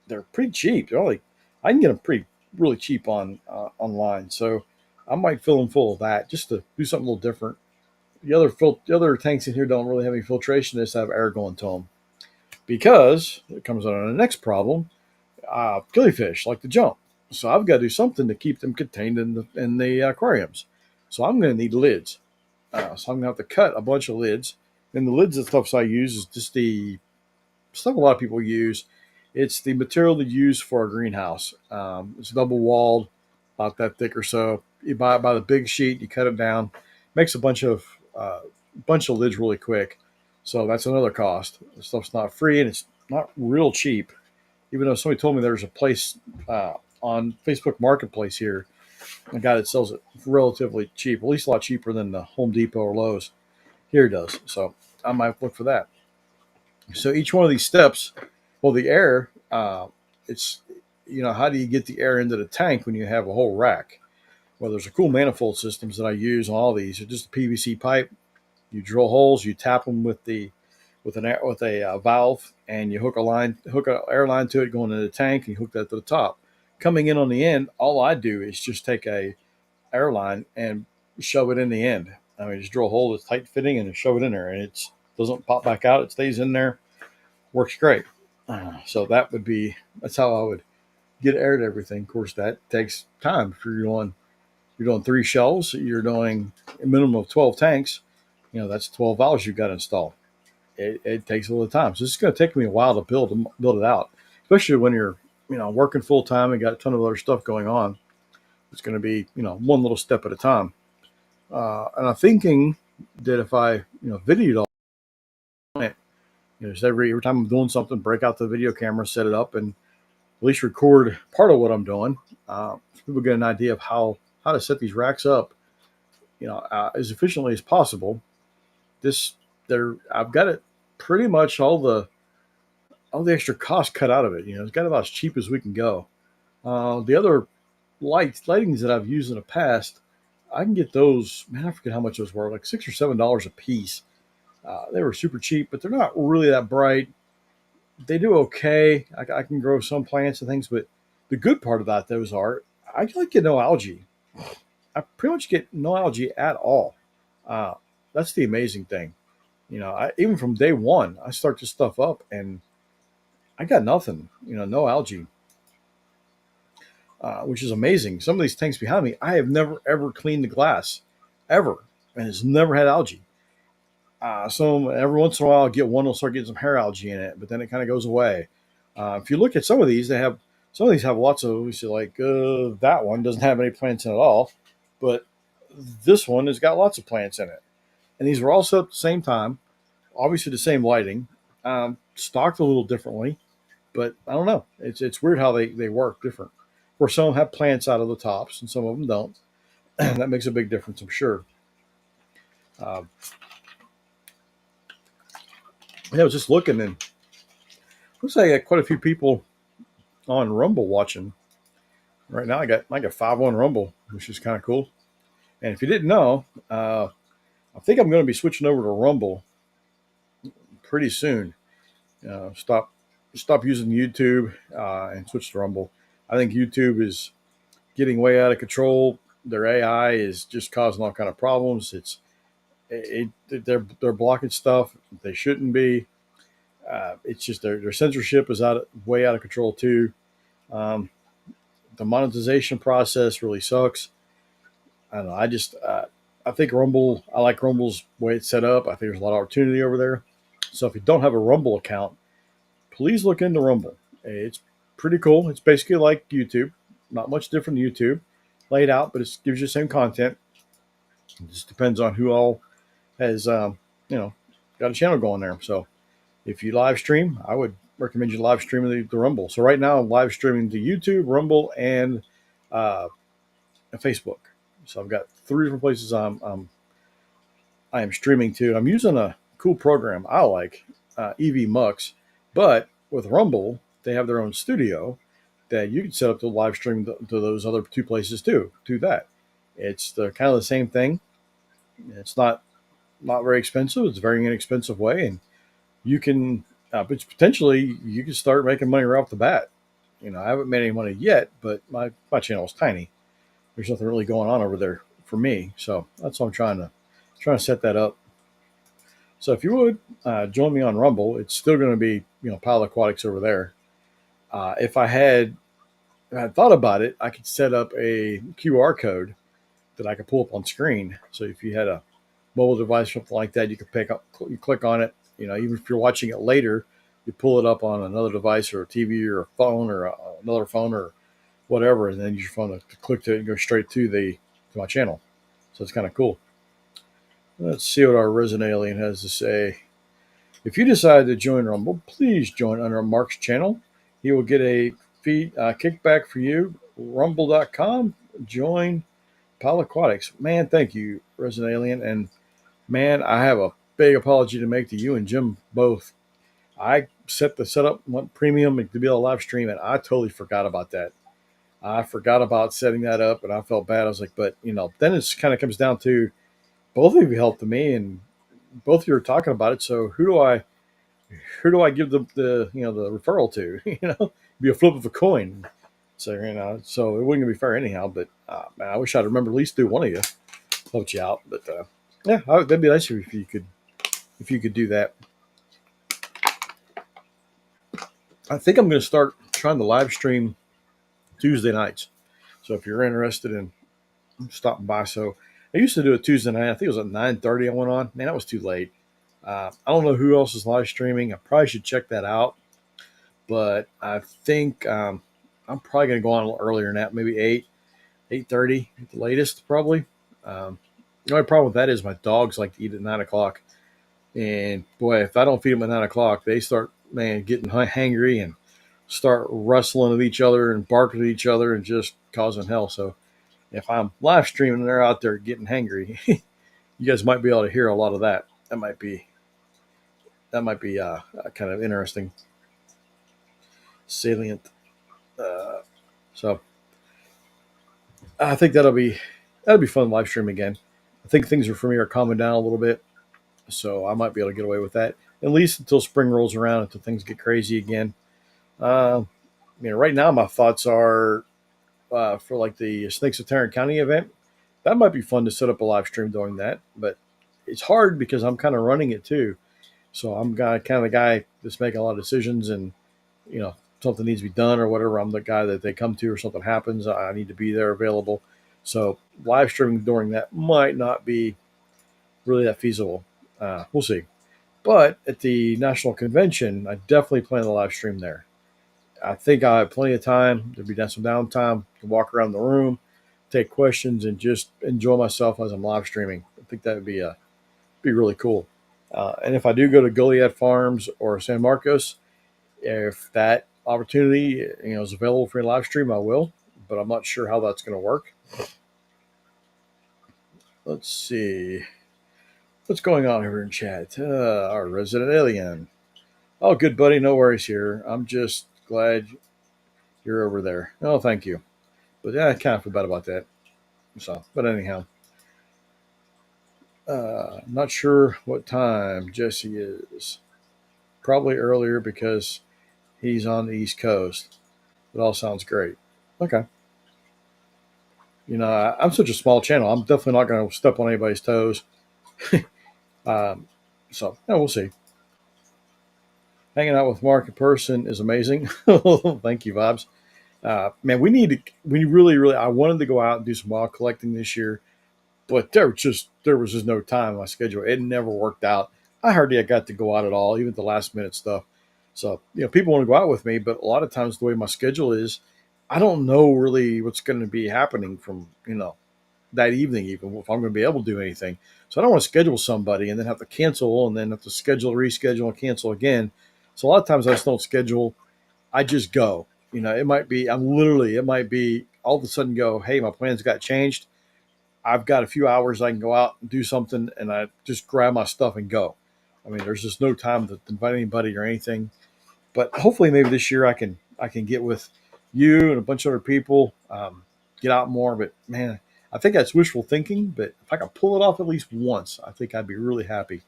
they're pretty cheap. I can get them really cheap online. So I might fill them full of that just to do something a little different. The other tanks in here don't really have any filtration. They just have air going to them because it comes on the next problem. Killifish like to jump, so I've got to do something to keep them contained in the aquariums. So I'm going to need lids. So I'm going to have to cut a bunch of lids. And the lids and stuff I use is just the stuff a lot of people use. It's the material they use for a greenhouse. It's double walled, about that thick or so. You buy it by the big sheet, you cut it down, makes a bunch of lids really quick. So that's another cost. The stuff's not free and it's not real cheap. Even though somebody told me there's a place on Facebook Marketplace here, a guy that sells it relatively cheap, at least a lot cheaper than the Home Depot or Lowe's here does. So I might look for that. So each one of these steps, well, the air, it's, how do you get the air into the tank when you have a whole rack? Well, there's a cool manifold systems that I use on all these. It's just a PVC pipe. You drill holes, you tap them with a valve, and you hook an air line to it going into the tank, and you hook that to the top. Coming in on the end, all I do is just take a air line and shove it in the end. I mean, just drill a hole that's tight fitting and shove it in there, and it doesn't pop back out. It stays in there. Works great. So that's how I would get air to everything. Of course, that takes time. If you're doing 3 shelves, you're doing a minimum of 12 tanks. That's 12 valves you've got to install. It takes a little time. So it's going to take me a while to build it out, especially when you're working full time and got a ton of other stuff going on. It's going to be, one little step at a time. And I'm thinking that if I, videoed all it, just every time I'm doing something, break out the video camera, set it up, and at least record part of what I'm doing. So people get an idea of how to set these racks up, as efficiently as possible. This there, I've got it pretty much all the extra cost cut out of it. It's got about as cheap as we can go. The other lightings that I've used in the past, I can get those. Man, I forget how much those were, like $6 or $7 a piece. They were super cheap, but they're not really that bright. They do okay. I can grow some plants and things, but the good part about those are I like get no algae. I pretty much get no algae at all. Uh, that's the amazing thing. Even from day one, I start this stuff up and I got nothing. No algae, which is amazing. Some of these tanks behind me, I have never ever cleaned the glass, ever, and it's never had algae. So every once in a while, I'll get one. Will start getting some hair algae in it, but then it kind of goes away. If you look at some of these, some of these have lots of. We see like that one doesn't have any plants in it at all, but this one has got lots of plants in it. And these were all set up at the same time, obviously the same lighting, stocked a little differently, but I don't know. It's weird how they work different. Where some of them have plants out of the tops and some of them don't. That makes a big difference, I'm sure. Uh, I was just looking and looks like I got quite a few people on Rumble watching right now. I got 5 on Rumble, which is kind of cool. And if you didn't know, I think I'm going to be switching over to Rumble pretty soon. Stop using YouTube and switch to Rumble. I think YouTube is getting way out of control. Their AI is just causing all kind of problems. They're blocking stuff they shouldn't be. It's just their censorship is way out of control too. Um, the monetization process really sucks. I don't know. I think Rumble. I like Rumble's way it's set up. I think there's a lot of opportunity over there. So if you don't have a Rumble account, please look into Rumble. It's pretty cool. It's basically like YouTube, not much different than YouTube, laid out, but it gives you the same content. It just depends on who all has, got a channel going there. So if you live stream, I would recommend you live stream the Rumble. So right now I'm live streaming to YouTube, Rumble, and uh, Facebook. So I've got 3 different places I am streaming to. I'm using a cool program I like, EV Mux, but with Rumble they have their own studio that you can set up to live stream to those other 2 places too. Do that. It's kind of the same thing. It's not very expensive. It's a very inexpensive way, and you can, but potentially you can start making money right off the bat. I haven't made any money yet, but my channel is tiny. There's nothing really going on over there for me, so that's what I'm trying to set that up. So if you would join me on Rumble, it's still going to be Pile Aquatics over there. If I had thought about it, I could set up a QR code that I could pull up on screen. So if you had a mobile device, something like that, you could you click on it. Even if you're watching it later, you pull it up on another device or a TV or a phone or another phone or whatever, and then use your phone to click to it and go straight to my channel. So it's kind of cool. Let's see what our resident alien has to say. If you decide to join Rumble, please join under Mark's channel. He will get a kickback for you. Rumble.com. Join Pile Aquatics. Man, thank you, resident alien. And man, I have a big apology to make to you and Jim both. I set the setup, went premium to be able to live stream, and I totally forgot about that. I forgot about setting that up, and I felt bad. I was like, but then it kind of comes down to both of you helped me, and both of you are talking about it. So who do I give the referral to? Be a flip of a coin. So it wouldn't be fair anyhow. But man, I wish I'd remember at least do one of you helped you out. But yeah, that'd be nice if you could do that. I think I'm going to start trying to live stream Tuesday nights. So if you're interested in stopping by, so I used to do it Tuesday night. I think it was at 9:30. I went on. Man, that was too late. I don't know who else is live streaming. I probably should check that out. But I think I'm probably going to go on a little earlier than that, maybe 8:30 at the latest, probably. The only problem with that is my dogs like to eat at 9 o'clock. And boy, if I don't feed them at 9 o'clock, they start, man, getting hangry and start wrestling with each other and barking at each other and just causing hell. So if I'm live streaming and they're out there getting hangry, you guys might be able to hear a lot of that. That might be kind of interesting, salient. Uh, so I think that'll be fun live stream again. I think things are for me are calming down a little bit, so I might be able to get away with that at least until spring rolls around, until things get crazy again. Uh, right now my thoughts are for like the Snakes of Tarrant County event. That might be fun to set up a live stream doing that, but it's hard because I'm kind of running it too. So I'm kind of the guy that's making a lot of decisions, and something needs to be done or whatever. I'm the guy that they come to, or something happens, I need to be there available. So live streaming during that might not be really that feasible. We'll see. But at the national convention, I definitely plan to live stream there. I think I have plenty of time. There'll be some downtime to walk around the room, take questions, and just enjoy myself as I'm live streaming. I think that would be really cool. And if I do go to Goliad Farms or San Marcos, if that opportunity is available for a live stream, I will. But I'm not sure how that's going to work. Let's see what's going on here in chat. Our resident alien. Oh, good buddy. No worries here. I'm just glad you're over there. Oh, thank you. But yeah, I kind of feel bad about that. So, but anyhow, not sure what time Jesse is. Probably earlier because he's on the East Coast. It all sounds great. Okay. I'm such a small channel. I'm definitely not going to step on anybody's toes. um, so, yeah, we'll see. Hanging out with Mark in person is amazing. Thank you, Vibes. Man, we really, really, I wanted to go out and do some wild collecting this year, but there was just no time on my schedule. It never worked out. I hardly got to go out at all, even the last minute stuff. So, people want to go out with me, but a lot of times the way my schedule is, I don't know really what's going to be happening from, that evening, even if I'm going to be able to do anything. So I don't want to schedule somebody and then have to cancel and then have to schedule, reschedule, and cancel again. So a lot of times I just don't schedule. I just go. It might be all of a sudden go, hey, my plans got changed. I've got a few hours I can go out and do something, and I just grab my stuff and go. There's just no time to invite anybody or anything. But hopefully, maybe this year I can get with you and a bunch of other people, get out more. But man, I think that's wishful thinking. But if I can pull it off at least once, I think I'd be really happy.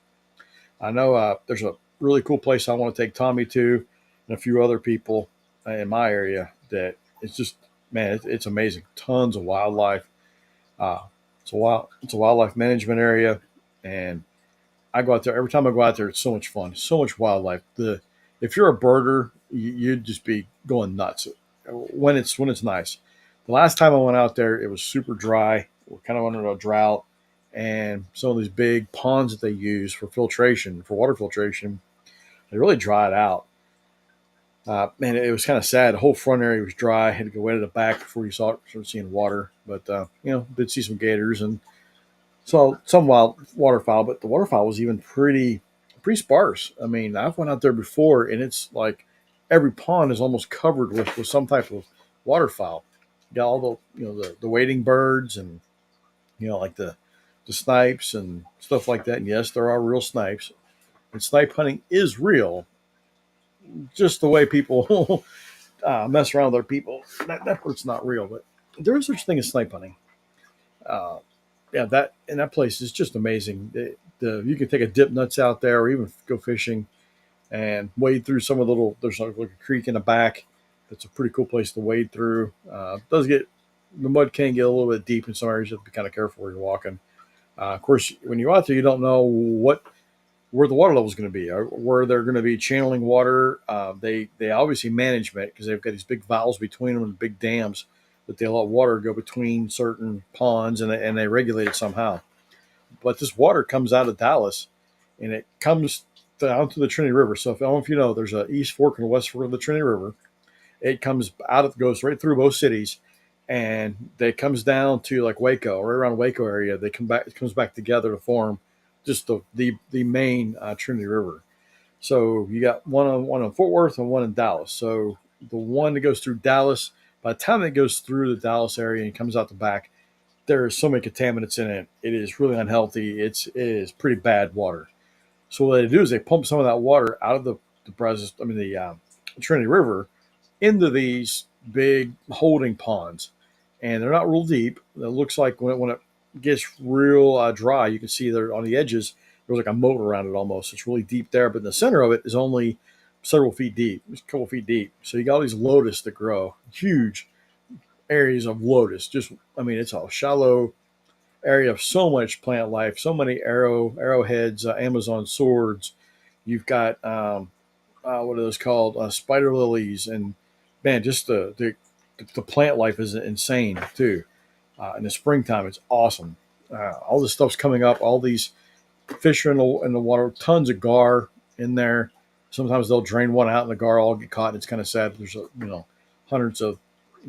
I know there's a really cool place I want to take Tommy to, and a few other people in my area. That it's just, man, it's amazing. Tons of wildlife. Uh, it's a wildlife management area, and I go out there every time I go out there. It's so much fun, so much wildlife. If you're a birder, you'd just be going nuts when it's nice. The last time I went out there, it was super dry. We're kind of under a drought, and some of these big ponds that they use for filtration, for water filtration, they really dried out. Man, it was kind of sad. The whole front area was dry. I had to go way to the back before you started seeing water. But did see some gators and saw some wild waterfowl. But the waterfowl was even pretty sparse. I've went out there before, and it's like every pond is almost covered with some type of waterfowl. You got all the wading birds, and like the snipes and stuff like that. And yes, there are real snipes, and snipe hunting is real. Just the way people mess around with other people, that part's not real. But there is such thing as snipe hunting. Uh, yeah, that place is just amazing. You can take a dip nuts out there, or even go fishing and wade through some of the little. There's like a creek in the back. That's a pretty cool place to wade through. The mud can get a little bit deep in some areas. You have to be kind of careful where you're walking. Of course, when you're out there, you don't know where the water level is going to be, or where they're going to be channeling water. They obviously manage it because they've got these big valves between them and big dams that they let water go between certain ponds, and they regulate it somehow. But this water comes out of Dallas, and it comes down to the Trinity River. So if I don't know if you know, there's a East Fork and a West Fork of the Trinity River, it comes out of goes right through both cities, and it comes down to like Waco, right around Waco area. They come back, it comes back together to form just the main Trinity River. So you got one on Fort Worth and one in Dallas. So the one that goes through Dallas, by the time it goes through the Dallas area and comes out the back, there are so many contaminants in it. It is really unhealthy. It is pretty bad water. So what they do is they pump some of that water out of the Trinity River into these big holding ponds, and they're not real deep. It looks like when it gets real dry, you can see there on the edges there's like a moat around it almost. It's really deep there, but in the center of it is only several feet deep. It's a couple feet deep. So you got all these lotus that grow, huge areas of lotus. Just it's a shallow area of so much plant life, so many arrowheads, Amazon swords. You've got what are those called? Spider lilies, and man, just the plant life is insane too. In the springtime, it's awesome. All this stuff's coming up. All these fish are in the water. Tons of gar in there. Sometimes they'll drain one out, and the gar all get caught. And it's kind of sad. There's hundreds of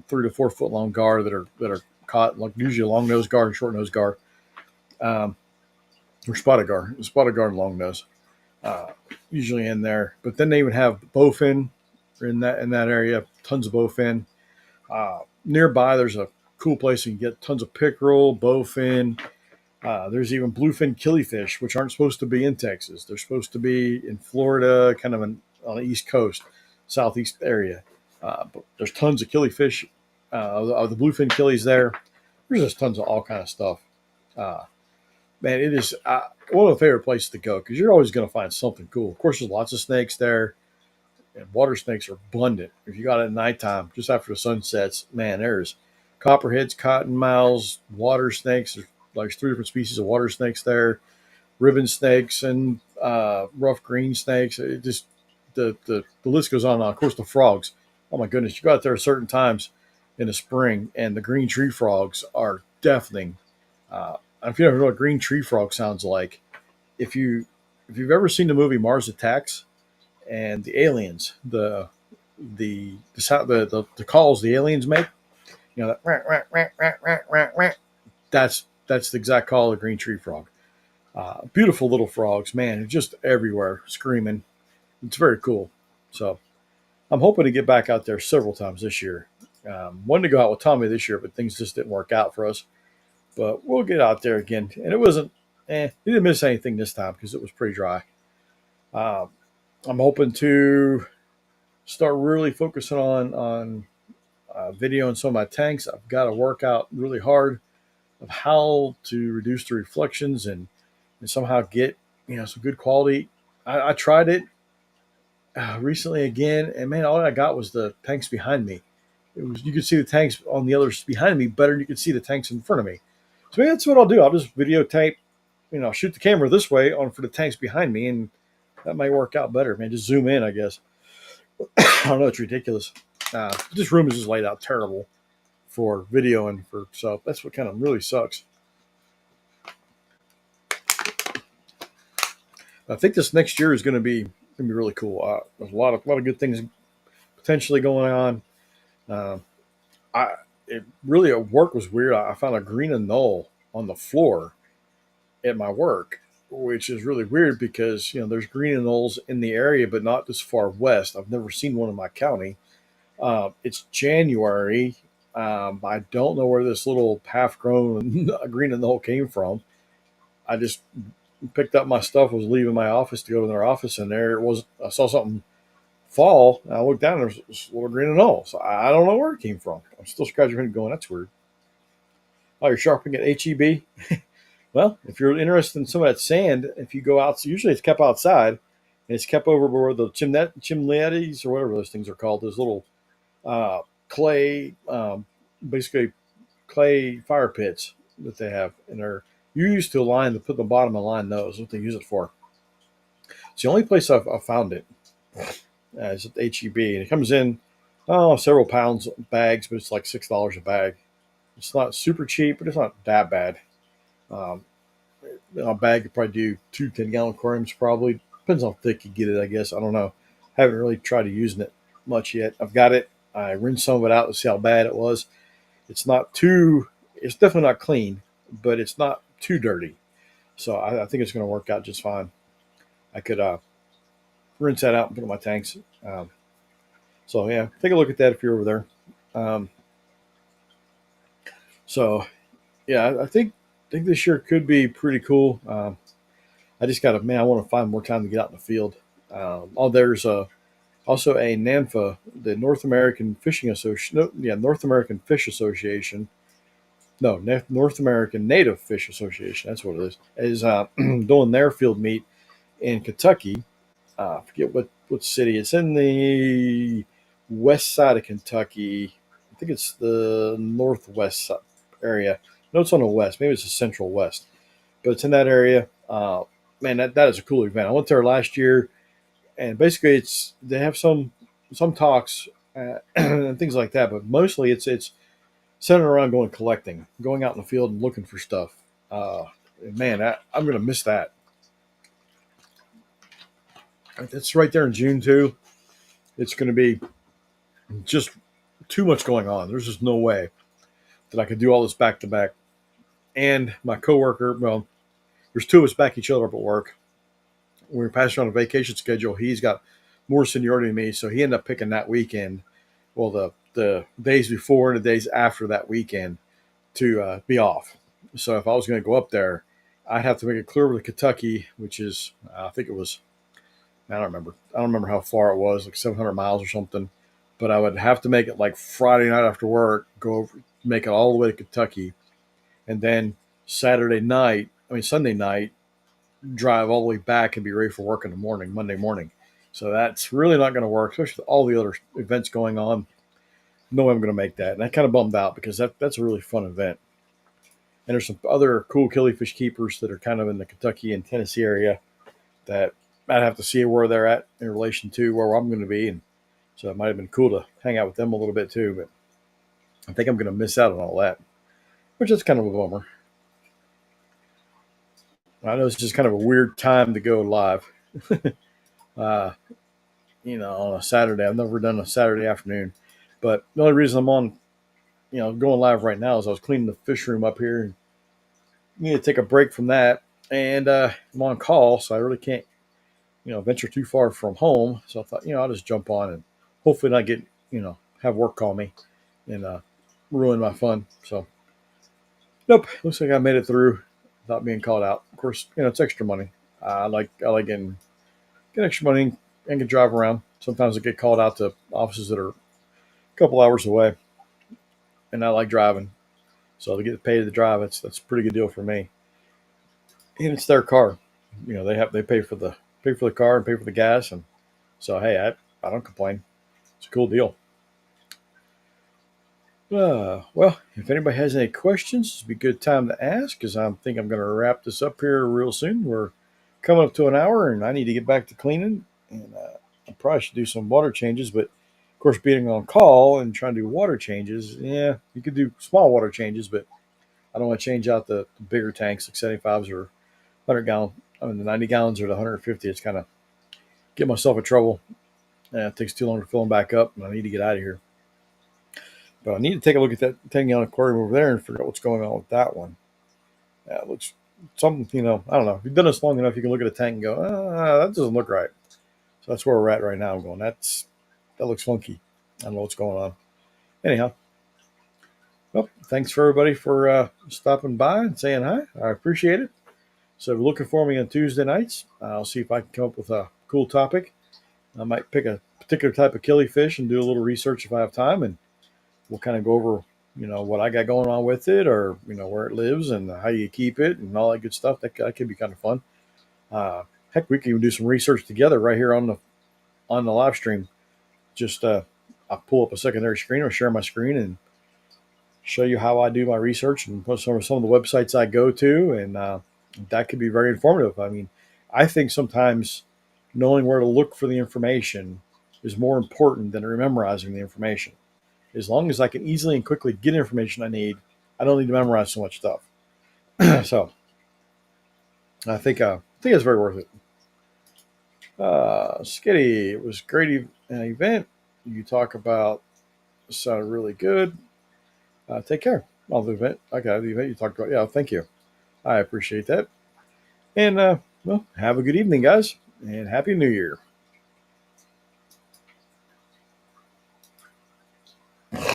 3 to 4 foot long gar that are caught. Like usually long nose gar and short nose gar, or spotted gar and long nose. Usually in there, but then they even have bowfin in that area. Tons of bowfin. Nearby, there's a cool place you can get tons of pickerel, bowfin. There's even bluefin killifish, which aren't supposed to be in Texas. They're supposed to be in Florida, kind of on the East Coast, southeast area. But there's tons of killifish, of the bluefin killies there. There's just tons of all kind of stuff. Man, it is one of the favorite places to go because you're always going to find something cool. Of course, there's lots of snakes there, and water snakes are abundant. If you got it at nighttime, just after the sun sets, man, there's copperheads, cottonmouths, water snakes. There's like 3 different species of water snakes there, ribbon snakes, and rough green snakes. It just the list goes on and on. Of course, the frogs. Oh my goodness, you go out there at certain times in the spring, and the green tree frogs are deafening. If you ever know what a green tree frog sounds like, if you've ever seen the movie Mars Attacks and the aliens, the calls the aliens make, that's the exact call of the green tree frog. Beautiful little frogs, man, they're just everywhere screaming. It's very cool. So I'm hoping to get back out there several times this year. Wanted to go out with Tommy this year, but things just didn't work out for us. But we'll get out there again. And it wasn't, we didn't miss anything this time because it was pretty dry. I'm hoping to start really focusing on video and some of my tanks. I've got to work out really hard of how to reduce the reflections and somehow get some good quality. I tried it recently again, and man, all I got was the tanks behind me. You could see the tanks on the others behind me better than you could see the tanks in front of me. So maybe that's what I'll do. I'll just videotape, shoot the camera this way on for the tanks behind me, and that might work out better. Man, just zoom in, I guess. I don't know. It's ridiculous. This room is just laid out terrible for video so that's what kind of really sucks. I think this next year is going to be really cool. There's a lot of good things potentially going on. Really at work was weird. I found a green anole on the floor at my work, which is really weird because there's green anoles in the area, but not this far west. I've never seen one in my county. It's January. I don't know where this little half-grown green anole came from. I just picked up my stuff, was leaving my office to go to their office, and there it was. I saw something fall, and I looked down, and there's this little green anole. So I don't know where it came from. I'm still scratching my head going, that's weird. Oh, you're sharpening at HEB? Well, if you're interested in some of that sand, if you go out, usually it's kept outside, and it's kept over where the chimneys or whatever those things are called, those little clay, basically clay fire pits that they have, and they're used to put the bottom of the line. Those what they use it for. It's the only place I've found it. Is at HEB, and it comes in several pounds bags, but it's like $6 a bag. It's not super cheap, but it's not that bad. A bag could probably do 2 10-gallon aquariums. Probably depends on how thick you get it. I guess I don't know. Haven't really tried to using it much yet. I've got it. I rinsed some of it out to see how bad it was. It's not too. It's definitely not clean, but it's not too dirty. So I think it's going to work out just fine. I could rinse that out and put it in my tanks. So yeah, take a look at that if you're over there. Um, so yeah, I think this year could be pretty cool. I just got to man, I want to find more time to get out in the field. There's also a NANFA, the North American Fishing Association. No, yeah, North American Fish Association. No, North American Native Fish Association. That's what it is doing their field meet in Kentucky. I forget what city. It's in the west side of Kentucky. I think it's the northwest area. No, it's on the west. Maybe it's the central west, but it's in that area. Man, that is a cool event. I went there last year, and basically, they have some talks and things like that, but mostly it's centered around going collecting, going out in the field and looking for stuff. Man, I'm going to miss that. It's right there in June too. It's going to be just too much going on. There's just no way that I could do all this back to back. And my coworker, well, there's two of us back each other up at work. We were passing on a vacation schedule. He's got more seniority than me, so he ended up picking that weekend. Well, the days before and the days after that weekend to be off. So if I was going to go up there, I'd have to make it clear over to Kentucky, which is I think it was I don't remember. I don't remember how far it was, like 700 miles or something. But I would have to make it like Friday night after work, go over, make it all the way to Kentucky, and then Sunday night, drive all the way back and be ready for work in the morning, Monday morning. So that's really not going to work, especially with all the other events going on. No way I'm going to make that. And I kind of bummed out because that's a really fun event. And there's some other cool killifish keepers that are kind of in the Kentucky and Tennessee area that I'd have to see where they're at in relation to where I'm going to be. And so it might have been cool to hang out with them a little bit too. But I think I'm going to miss out on all that, which is kind of a bummer. I know it's just kind of a weird time to go live. uh, on a Saturday. I've never done a Saturday afternoon. But the only reason I'm on, going live right now is I was cleaning the fish room up here and need to take a break from that. And I'm on call, so I really can't, venture too far from home. So I thought, I'll just jump on and hopefully not get, have work call me and ruin my fun. So, nope, looks like I made it through without being called out. Of course, it's extra money. I like get extra money and can drive around. Sometimes I get called out to offices that are a couple hours away, and I like driving. So to get paid to drive, that's a pretty good deal for me. And it's their car. They pay for the car and pay for the gas, and so hey, I don't complain. It's a cool deal. Well, if anybody has any questions, it'd be a good time to ask because I think I'm going to wrap this up here real soon. We're coming up to an hour, and I need to get back to cleaning, and I probably should do some water changes. But of course, being on call and trying to do water changes, yeah, you could do small water changes, but I don't want to change out the bigger tanks like 75s or 100 gallon. I mean, the 90 gallons or the 150. It's kind of get myself in trouble. It takes too long to fill them back up, and I need to get out of here. But I need to take a look at that 10-gallon aquarium over there and figure out what's going on with that one. It looks something, I don't know. If you've done this long enough, you can look at a tank and go, that doesn't look right. So that's where we're at right now. I'm going, that looks funky. I don't know what's going on. Anyhow, well, thanks for everybody for stopping by and saying hi. I appreciate it. So if you're looking for me on Tuesday nights, I'll see if I can come up with a cool topic. I might pick a particular type of killifish and do a little research if I have time, and we'll kind of go over, what I got going on with it, or where it lives and how you keep it and all that good stuff. That could be kind of fun. Heck, we can even do some research together right here on the live stream. Just I'll pull up a secondary screen or share my screen and show you how I do my research and put some of the websites I go to, and that could be very informative. I mean, I think sometimes knowing where to look for the information is more important than memorizing the information. As long as I can easily and quickly get information I need, I don't need to memorize so much stuff. So I think it's very worth it. Skitty, it was a great event. You talk about sounded really good. Take care. Oh, the event. Okay, the event you talked about. Yeah, thank you. I appreciate that. And well, have a good evening, guys, and happy New Year.